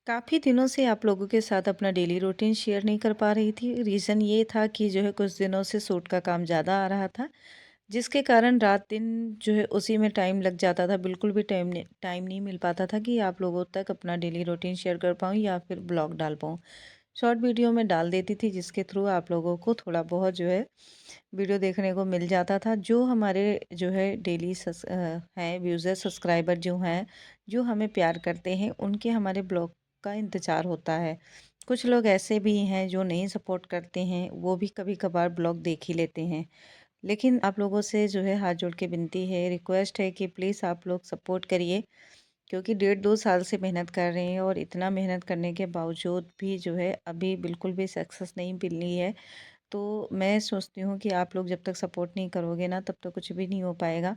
काफ़ी दिनों से आप लोगों के साथ अपना डेली रूटीन शेयर नहीं कर पा रही थी। रीज़न ये था कि जो है कुछ दिनों से शूट का काम ज़्यादा आ रहा था, जिसके कारण रात-दिन जो है उसी में टाइम लग जाता था। बिल्कुल भी टाइम नहीं मिल पाता था कि आप लोगों तक अपना डेली रूटीन शेयर कर पाऊँ या फिर ब्लॉग डाल पाऊँ। शॉर्ट वीडियो में डाल देती थी जिसके थ्रू आप लोगों को थोड़ा बहुत जो है वीडियो देखने को मिल जाता था। जो हमारे जो है डेली हैं व्यूज़र सब्सक्राइबर जो हैं, जो हमें प्यार करते हैं, उनके हमारे ब्लॉग का इंतज़ार होता है। कुछ लोग ऐसे भी हैं जो नहीं सपोर्ट करते हैं, वो भी कभी-कभार ब्लॉग देख ही लेते हैं। लेकिन आप लोगों से जो है हाथ जोड़ के विनती है, रिक्वेस्ट है कि प्लीज़ आप लोग सपोर्ट करिए, क्योंकि डेढ़ 2 साल से मेहनत कर रहे हैं और इतना मेहनत करने के बावजूद भी जो है अभी बिल्कुल भी सक्सेस नहीं मिली है। तो मैं सोचती हूँ कि आप लोग जब तक सपोर्ट नहीं करोगे ना, तब तक कुछ भी नहीं हो पाएगा।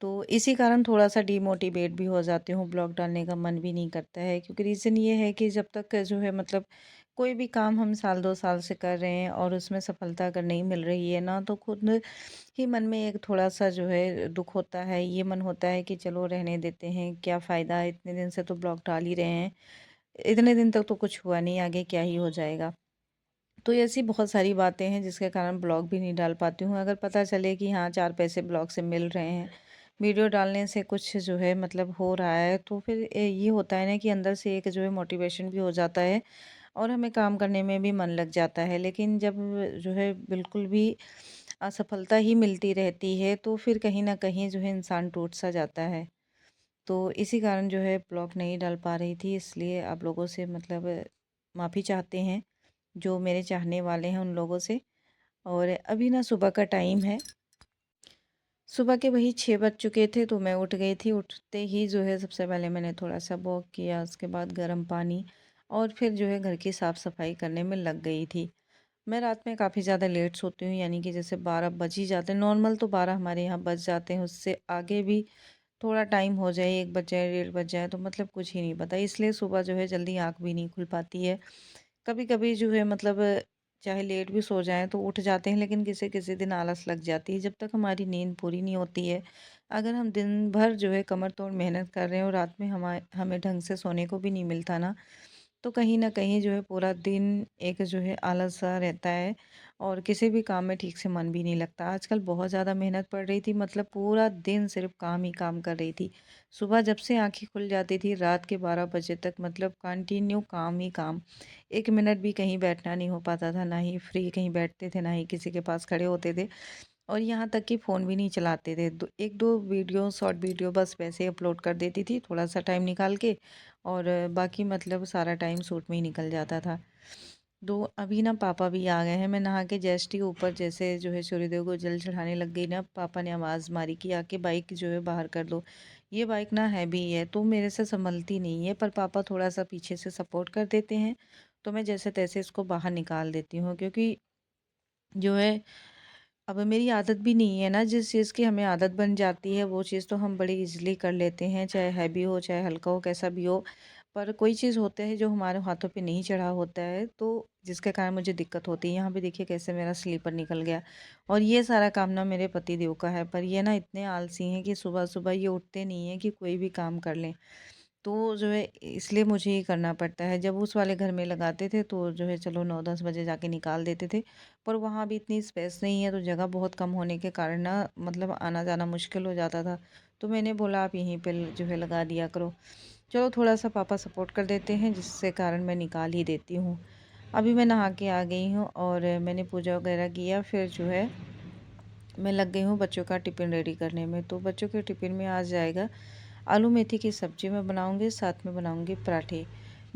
तो इसी कारण थोड़ा-सा डिमोटिवेट भी हो जाती हूँ, ब्लॉग डालने का मन भी नहीं करता है, क्योंकि रीज़न ये है कि जब तक जो है मतलब कोई भी काम हम साल 2 साल से कर रहे हैं और उसमें सफलता अगर नहीं मिल रही है ना, तो खुद ही मन में एक थोड़ा-सा जो है दुःख होता है। ये मन होता है कि चलो रहने देते हैं, क्या फ़ायदा, इतने दिन से तो ब्लॉग डाल ही रहे हैं, इतने दिन तक तो कुछ हुआ नहीं, आगे क्या ही हो जाएगा। तो ऐसी बहुत सारी बातें हैं जिसके कारण ब्लॉग भी नहीं डाल पाती हूँ। अगर पता चले कि हाँ 4 पैसे ब्लॉग से मिल रहे हैं, वीडियो डालने से कुछ जो है मतलब हो रहा है, तो फिर ये होता है ना कि अंदर से एक जो है मोटिवेशन भी हो जाता है और हमें काम करने में भी मन लग जाता है। लेकिन जब जो है बिल्कुल भी असफलता ही मिलती रहती है, तो फिर कहीं न कहीं जो है इंसान टूट सा जाता है। तो इसी कारण जो है ब्लॉग नहीं डाल पा रही थी, इसलिए आप लोगों से मतलब माफ़ी चाहते हैं, जो मेरे चाहने वाले हैं उन लोगों से। और अभी ना सुबह का टाइम है, सुबह के वही 6 बज चुके थे तो मैं उठ गई थी। उठते ही जो है सबसे पहले मैंने थोड़ा-सा वॉक किया, उसके बाद गर्म पानी और फिर जो है घर की साफ़-सफ़ाई करने में लग गई थी। मैं रात में काफ़ी ज़्यादा लेट सोती हूँ, यानी कि जैसे 12 बज ही जाते हैं, नॉर्मल तो 12 हमारे यहाँ बज जाते हैं, उससे आगे भी थोड़ा टाइम हो जाए, 1 बज जाए, डेढ़ बज जाए तो मतलब कुछ ही नहीं पता। इसलिए सुबह जो है जल्दी आँख भी नहीं खुल पाती है। कभी-कभी जो है मतलब चाहे लेट भी सो जाएँ तो उठ जाते हैं, लेकिन किसी-किसी दिन आलस लग जाती है जब तक हमारी नींद पूरी नहीं होती है। अगर हम दिन भर जो है कमर तोड़ मेहनत कर रहे हैं और रात में हमें ढंग से सोने को भी नहीं मिलता ना, तो कहीं न कहीं जो है पूरा दिन एक जो है आलस-सा रहता है और किसी भी काम में ठीक से मन भी नहीं लगता। आजकल बहुत ज़्यादा मेहनत पड़ रही थी, मतलब पूरा दिन सिर्फ़ काम ही काम कर रही थी। सुबह जब से आँखें खुल जाती थी रात के 12 बजे तक मतलब कंटिन्यू काम ही काम। 1 मिनट भी कहीं बैठना नहीं हो पाता था, ना ही फ्री कहीं बैठते थे, ना ही किसी के पास खड़े होते थे और यहाँ तक कि फ़ोन भी नहीं चलाते थे। 1-2 वीडियो शॉर्ट वीडियो बस वैसे ही अपलोड कर देती थी थोड़ा-सा टाइम निकाल के और बाकी मतलब सारा टाइम शूट में ही निकल जाता था। तो अभी ना पापा भी आ गए हैं, मैं नहा के जस्ट ही ऊपर जैसे जो है सूर्यदेव को जल चढ़ाने लग गई ना, पापा ने आवाज़ मारी कि आके बाइक जो है बाहर कर दो। ये बाइक ना हैवी है तो मेरे से सँभलती नहीं है, पर पापा थोड़ा-सा पीछे से सपोर्ट कर देते हैं, तो मैं जैसे-तैसे इसको बाहर निकाल देती हूँ, क्योंकि जो है अब मेरी आदत भी नहीं है ना, जिस चीज़ की हमें आदत बन जाती है वो चीज़ तो हम बड़ी ईज़िली कर लेते हैं, चाहे हैवी हो, चाहे हल्का हो, कैसा भी हो। पर कोई चीज़ होता है जो हमारे हाथों पे नहीं चढ़ा होता है, तो जिसके कारण मुझे दिक्कत होती है। यहाँ पे देखिए कैसे मेरा स्लीपर निकल गया और ये सारा काम ना मेरे पति देव का है, पर ये ना इतने आलसी हैं कि सुबह-सुबह ये उठते नहीं हैं कि कोई भी काम कर लें। तो जो है इसलिए मुझे ही करना पड़ता है। जब उस वाले घर में लगाते थे तो जो है चलो 9-10 बजे जाके निकाल देते थे। पर वहाँ भी इतनी स्पेस नहीं है, तो जगह बहुत कम होने के कारण ना मतलब आना-जाना मुश्किल हो जाता था। तो मैंने बोला आप यहीं पे जो है लगा दिया करो। चलो थोड़ा-सा पापा सपोर्ट कर देते हैं, जिससे कारण मैं निकाल ही देती हूँ। अभी मैं नहा के आ गई हूँ और मैंने पूजा वगैरह किया, फिर जो है मैं लग गई हूँ बच्चों का टिफ़िन रेडी करने में। तो बच्चों के टिफ़िन में आज जाएगा आलू मेथी की सब्ज़ी मैं बनाऊँगी, साथ में बनाऊँगी पराठे।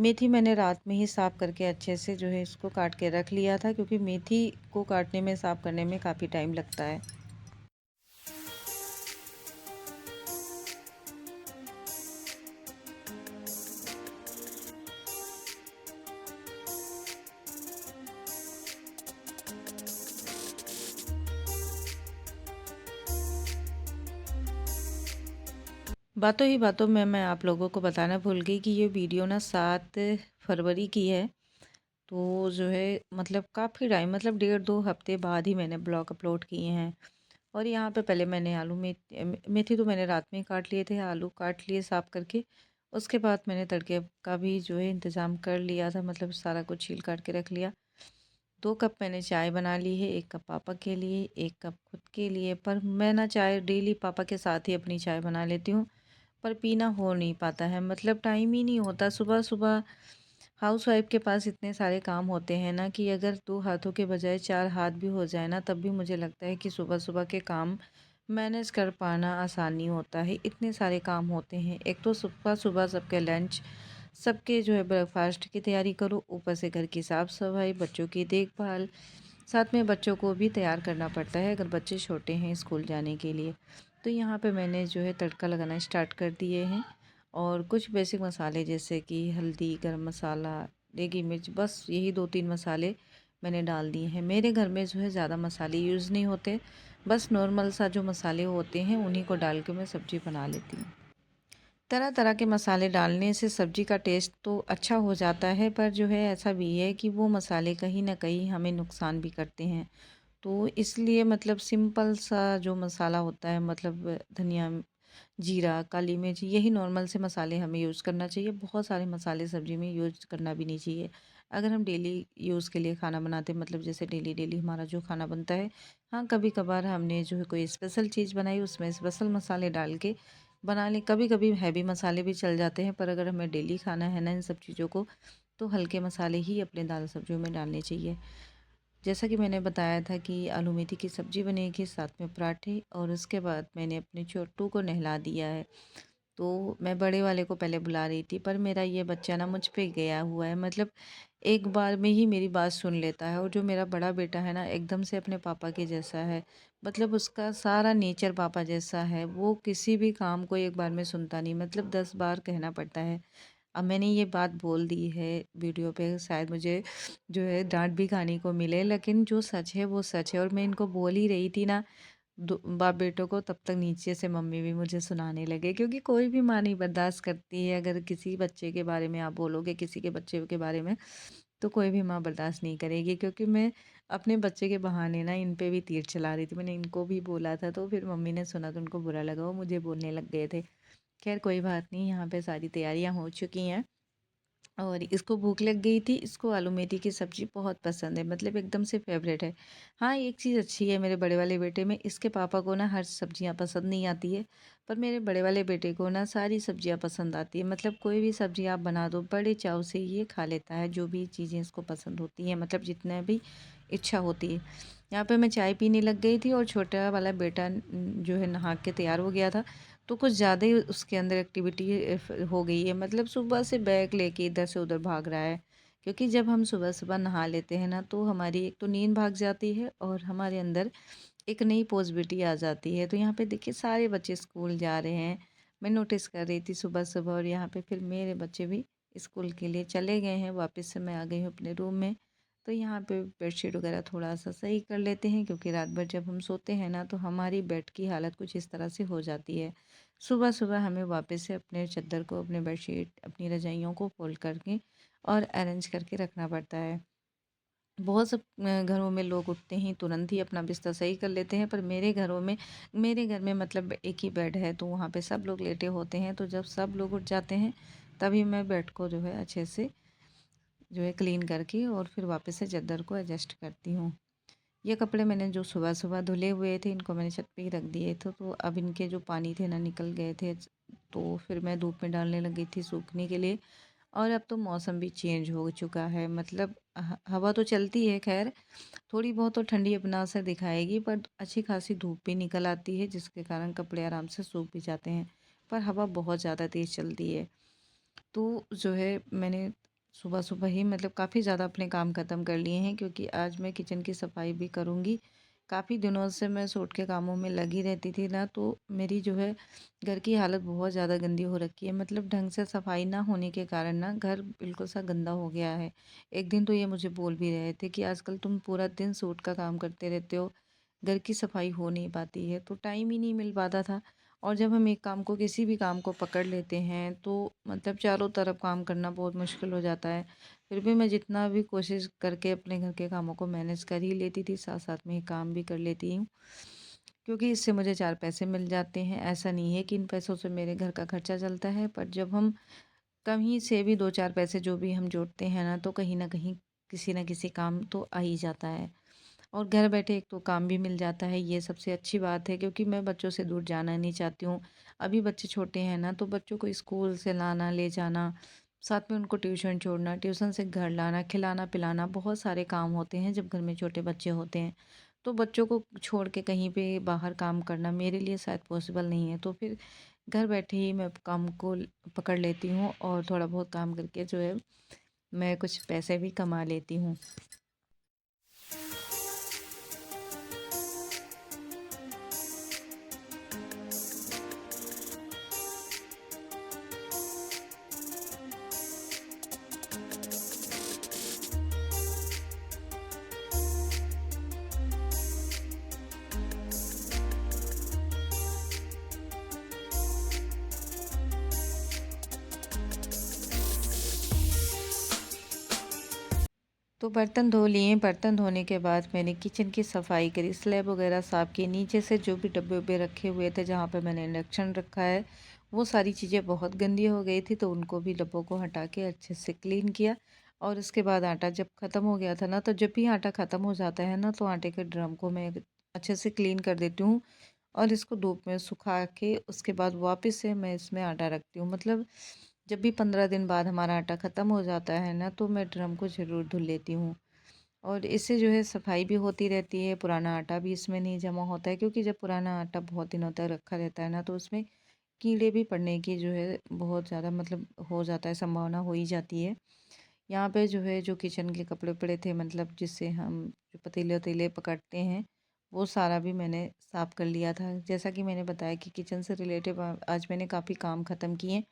मेथी मैंने रात में ही साफ़ करके अच्छे से जो है इसको काट के रख लिया था, क्योंकि मेथी को काटने में, साफ़ करने में काफ़ी टाइम लगता है। बातों ही बातों में मैं आप लोगों को बताना भूल गई कि ये वीडियो ना 7 फरवरी की है। तो जो है मतलब काफ़ी टाइम, मतलब डेढ़ 2 हफ़्ते बाद ही मैंने ब्लॉग अपलोड किए हैं। और यहाँ पे पहले मैंने आलू मेथी तो मैंने रात में ही काट लिए थे, आलू काट लिए साफ़ करके उसके बाद मैंने तड़के का भी जो है इंतज़ाम कर लिया था, मतलब सारा कुछ छील काट के रख लिया। 2 कप मैंने चाय बना ली है, 1 कप पापा के लिए, 1 कप खुद के लिए। पर मैं ना चाय डेली पापा के साथ ही अपनी चाय बना लेती हूँ, पर पीना हो नहीं पाता है, मतलब टाइम ही नहीं होता। सुबह-सुबह हाउसवाइफ़ के पास इतने सारे काम होते हैं ना कि अगर 2 हाथों के बजाय 4 हाथ भी हो जाए ना, तब भी मुझे लगता है कि सुबह-सुबह के काम मैनेज कर पाना आसान नहीं होता है। इतने सारे काम होते हैं। एक तो सुबह-सुबह सबके लंच, सबके जो है ब्रेकफ़ास्ट की तैयारी करो, ऊपर से घर की साफ़-सफ़ाई, बच्चों की देखभाल, साथ में बच्चों को भी तैयार करना पड़ता है अगर बच्चे छोटे हैं स्कूल जाने के लिए। तो यहाँ पे मैंने जो है तड़का लगाना स्टार्ट कर दिए हैं, और कुछ बेसिक मसाले जैसे कि हल्दी, गरम मसाला, देगी मिर्च, बस यही 2-3 मसाले मैंने डाल दिए हैं। मेरे घर में जो है ज़्यादा मसाले यूज़ नहीं होते, बस नॉर्मल सा जो मसाले होते हैं उन्हीं को डाल के मैं सब्ज़ी बना लेती हूँ। तरह तरह के मसाले डालने से सब्ज़ी का टेस्ट तो अच्छा हो जाता है, पर जो है ऐसा भी है कि वो मसाले कहीं न कहीं हमें नुकसान भी करते हैं। तो इसलिए मतलब सिंपल सा जो मसाला होता है, मतलब धनिया, जीरा, काली मिर्च, यही नॉर्मल से मसाले हमें यूज़ करना चाहिए। बहुत सारे मसाले सब्ज़ी में यूज़ करना भी नहीं चाहिए। अगर हम डेली यूज़ के लिए खाना बनाते हैं, मतलब जैसे डेली हमारा जो खाना बनता है, हाँ, कभी-कभार हमने जो है कोई स्पेशल चीज़ बनाई, उसमें स्पेशल मसाले डाल के बना लें। कभी-कभी हैवी मसाले भी चल जाते हैं, पर अगर हमें डेली खाना है ना इन सब चीज़ों को, तो हल्के मसाले ही अपने दाल सब्जियों में डालने चाहिए। जैसा कि मैंने बताया था कि आलू मेथी की सब्ज़ी बनेगी, साथ में पराठे, और उसके बाद मैंने अपने छोटू को नहला दिया है। तो मैं बड़े वाले को पहले बुला रही थी, पर मेरा ये बच्चा ना मुझ पे गया हुआ है, मतलब एक बार में ही मेरी बात सुन लेता है। और जो मेरा बड़ा बेटा है ना, एकदम से अपने पापा के जैसा है, मतलब उसका सारा नेचर पापा जैसा है। वो किसी भी काम को एक बार में सुनता नहीं, मतलब 10 बार कहना पड़ता है। अब मैंने ये बात बोल दी है वीडियो पे, शायद मुझे जो है डाँट भी खाने को मिले, लेकिन जो सच है वो सच है। और मैं इनको बोल ही रही थी ना, दो बाप बेटों को, तब तक नीचे से मम्मी भी मुझे सुनाने लगे, क्योंकि कोई भी माँ नहीं बर्दाश्त करती है। अगर किसी बच्चे के बारे में आप बोलोगे, किसी के बच्चे के बारे में, तो कोई भी माँ बर्दाश्त नहीं करेगी। क्योंकि मैं अपने बच्चे के बहाने ना इन पे भी तीर चला रही थी। मैंने इनको भी बोला था, तो फिर मम्मी ने सुना तो उनको बुरा लगा, वो मुझे बोलने लग गए थे। खैर कोई बात नहीं, यहाँ पे सारी तैयारियाँ हो चुकी हैं, और इसको भूख लग गई थी। इसको आलू मेथी की सब्ज़ी बहुत पसंद है, मतलब एकदम से फेवरेट है। हाँ, एक चीज़ अच्छी है मेरे बड़े वाले बेटे में, इसके पापा को ना हर सब्जियां पसंद नहीं आती है, पर मेरे बड़े वाले बेटे को ना सारी सब्जियां पसंद आती है। मतलब कोई भी सब्ज़ी आप बना दो, बड़े चाव से ये खा लेता है, जो भी चीज़ें इसको पसंद होती हैं, मतलब जितना भी इच्छा होती है। यहाँ पे मैं चाय पीने लग गई थी, और छोटा वाला बेटा जो है नहा के तैयार हो गया था। तो कुछ ज़्यादा ही उसके अंदर एक्टिविटी हो गई है, मतलब सुबह से बैग लेके इधर से उधर भाग रहा है। क्योंकि जब हम सुबह-सुबह नहा लेते हैं ना, तो हमारी एक तो नींद भाग जाती है, और हमारे अंदर एक नई पॉज़िटिविटी आ जाती है। तो यहाँ पे देखिए सारे बच्चे स्कूल जा रहे हैं। मैं नोटिस कर रही थी सुबह-सुबह, और यहाँ पे फिर मेरे बच्चे भी स्कूल के लिए चले गए हैं। वापस से मैं आ गई हूँ अपने रूम में। तो यहाँ पे बेडशीट वगैरह थोड़ा-सा सही कर लेते हैं, क्योंकि रात भर जब हम सोते हैं ना, तो हमारी बेड की हालत कुछ इस तरह से हो जाती है। सुबह-सुबह हमें वापस से अपने चद्दर को, अपने बेडशीट, अपनी रज़ाइयों को फ़ोल्ड करके और अरेंज करके रखना पड़ता है। बहुत सब घरों में लोग उठते ही तुरंत ही अपना बिस्तर सही कर लेते हैं, पर मेरे घर में मतलब एक ही बेड है, तो वहाँ पे सब लोग लेटे होते हैं। तो जब सब लोग उठ जाते हैं, तभी मैं बेड को जो है अच्छे से जो है क्लीन करके, और फिर वापस से चद्दर को एडजस्ट करती हूँ। ये कपड़े मैंने जो सुबह-सुबह धुले हुए थे, इनको मैंने छत पे ही रख दिए थे, तो अब इनके जो पानी थे ना निकल गए थे, तो फिर मैं धूप में डालने लगी थी सूखने के लिए। और अब तो मौसम भी चेंज हो चुका है, मतलब हवा तो चलती है खैर, थोड़ी बहुत तो ठंडी अपना असर दिखाएगी, पर अच्छी खासी धूप भी निकल आती है, जिसके कारण कपड़े आराम से सूख भी जाते हैं। पर हवा बहुत ज़्यादा तेज़ चलती है। तो जो है मैंने सुबह-सुबह ही मतलब काफ़ी ज़्यादा अपने काम ख़त्म कर लिए हैं, क्योंकि आज मैं किचन की सफाई भी करूँगी। काफ़ी दिनों से मैं सूट के कामों में लगी रहती थी ना, तो मेरी जो है घर की हालत बहुत ज़्यादा गंदी हो रखी है। मतलब ढंग से सफाई ना होने के कारण ना घर बिल्कुल सा गंदा हो गया है। एक दिन तो ये मुझे बोल भी रहे थे कि आजकल तुम पूरा दिन सूट का काम करते रहते हो, घर की सफाई हो नहीं पाती है, तो टाइम ही नहीं मिल पाता था। और जब हम एक काम को, किसी भी काम को पकड़ लेते हैं, तो मतलब चारों तरफ काम करना बहुत मुश्किल हो जाता है। फिर भी मैं जितना भी कोशिश करके अपने घर के कामों को मैनेज कर ही लेती थी, साथ साथ में ये काम भी कर लेती हूँ, क्योंकि इससे मुझे 4 पैसे मिल जाते हैं। ऐसा नहीं है कि इन पैसों से मेरे घर का खर्चा चलता है, पर जब हम कहीं से भी 2-4 पैसे जो भी हम जोड़ते हैं ना, तो कहीं न कहीं किसी न किसी काम तो आ ही जाता है। और घर बैठे एक तो काम भी मिल जाता है, ये सबसे अच्छी बात है, क्योंकि मैं बच्चों से दूर जाना नहीं चाहती हूँ। अभी बच्चे छोटे हैं ना, तो बच्चों को स्कूल से लाना, ले जाना, साथ में उनको ट्यूशन छोड़ना, ट्यूशन से घर लाना, खिलाना-पिलाना, बहुत सारे काम होते हैं जब घर में छोटे बच्चे होते हैं। तो बच्चों को छोड़ के कहीं पे बाहर काम करना मेरे लिए शायद पॉसिबल नहीं है। तो फिर घर बैठे ही मैं काम को पकड़ लेती हूँ और थोड़ा बहुत काम करके जो है मैं कुछ पैसे भी कमा लेती हूँ। तो बर्तन धो लिए, बर्तन धोने के बाद मैंने किचन की सफाई करी, स्लैब वगैरह साफ़ की, नीचे से जो भी डब्बे वब्बे रखे हुए थे जहाँ पे मैंने इंडक्शन रखा है, वो सारी चीज़ें बहुत गंदी हो गई थी, तो उनको भी डब्बों को हटा के अच्छे से क्लीन किया। और उसके बाद आटा जब ख़त्म हो गया था ना, तो जब भी आटा ख़त्म हो जाता है ना, तो आटे के ड्रम को मैं अच्छे से क्लीन कर देती हूँ और इसको धूप में सुखा के उसके बाद वापस से मैं इसमें आटा रखती हूँ। मतलब जब भी 15 दिन बाद हमारा आटा ख़त्म हो जाता है ना, तो मैं ड्रम को ज़रूर धुल लेती हूँ। और इससे जो है सफाई भी होती रहती है, पुराना आटा भी इसमें नहीं जमा होता है, क्योंकि जब पुराना आटा बहुत दिनों तक रखा रहता है ना, तो उसमें कीड़े भी पड़ने की जो है बहुत ज़्यादा मतलब हो जाता है, संभावना हो ही जाती है। यहाँ पे जो है जो किचन के कपड़े पड़े थे, मतलब जिससे हम जो पतीले-वतीले पकड़ते हैं, वो सारा भी मैंने साफ़ कर लिया था। जैसा कि मैंने बताया कि किचन से रिलेटिव आज मैंने काफ़ी काम ख़त्म किए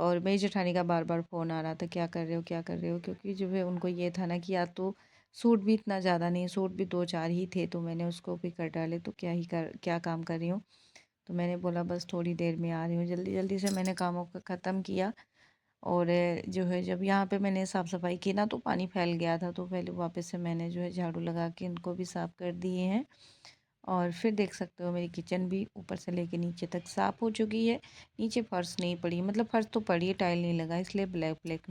और मेरी जेठानी का बार-बार फ़ोन आ रहा था, क्या कर रहे हो, क्या कर रहे हो? क्योंकि जो है उनको ये था ना कि या तो सूट भी इतना ज़्यादा नहीं, सूट भी 2-4 ही थे, तो मैंने उसको भी कर डाले, तो क्या काम कर रही हूँ? तो मैंने बोला बस थोड़ी देर में आ रही हूँ। जल्दी-जल्दी से मैंने कामों को ख़त्म किया और जो है जब यहाँ पे मैंने साफ़-सफ़ाई की ना, तो पानी फैल गया था, तो पहले वापस से मैंने जो है झाड़ू लगा के इनको भी साफ़ कर दिए हैं। और फिर देख सकते हो मेरी किचन भी ऊपर से लेके नीचे तक साफ़ हो चुकी है। नीचे फ़र्श नहीं पड़ी, मतलब फ़र्श तो पड़ी है, टाइल नहीं लगा, इसलिए ब्लैक ब्लैक